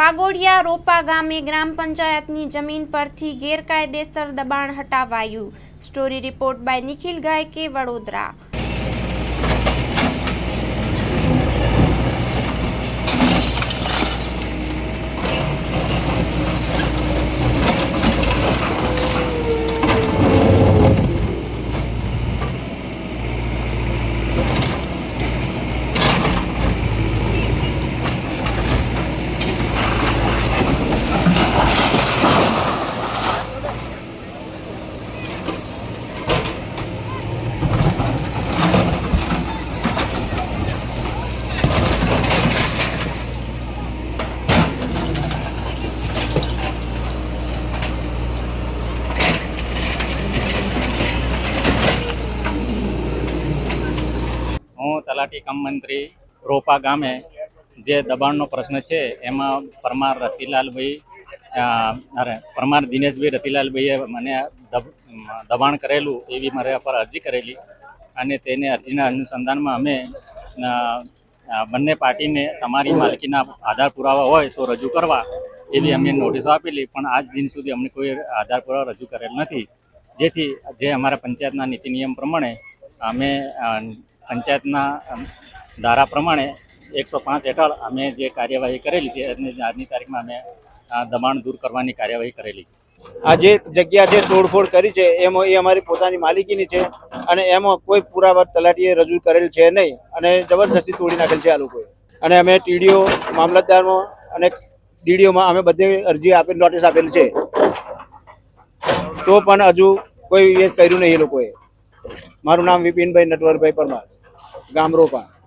વાગોડિયા રોપા ગામે ગ્રામ પંચાયતની જમીન પરથી ગેરકાયદેસર દબાણ હટાવાયું। Story report by Nikhil ગાયકે, Vadodara. હું તલાટી કમ મંત્રી રોપા ગામે જે દબાણનો પ્રશ્ન છે એમાં પરમાર રતિલાલભાઈ પરમાર દિનેશભાઈ રતિલાલભાઈએ મને દબાણ કરેલું એવી મારા પર અરજી કરેલી અને તેને અરજીના અનુસંધાનમાં અમે બંને પાર્ટીને તમારી માલકીના આધાર પુરાવા હોય તો રજૂ કરવા એવી અમે નોટિસો આપેલી, પણ આજ દિન સુધી અમને કોઈ આધાર પુરાવા રજૂ કરેલ નથી। જેથી જે અમારા પંચાયતના નીતિ નિયમ પ્રમાણે અમે પંચાયતના ધારા પ્રમાણે 105 હેઠળ અમે જે કાર્યવાહી કરેલી છે અને આજની તારીખમાં અમે દબાણ દૂર કરવાની કાર્યવાહી કરેલી છે। આ જે જગ્યા જે તોડફોડ કરી છે એમાં એ અમારી પોતાની માલિકીની છે અને એમાં કોઈ પુરાવા તલાટીએ રજૂ કરેલ છે નહીં અને જબરદસ્તી તોડી નાખેલ છે આ લોકોએ। અને અમે ટીડીઓ મામલતદારમાં અને ડીડીઓમાં અમે બધે અરજી આપી નોટિસ આપેલી છે, તો પણ હજુ કોઈ એ કર્યું નહીં એ લોકોએ। મારું નામ વિપિનભાઈ નટવરભાઈ પરમાર, ગામ રોપા।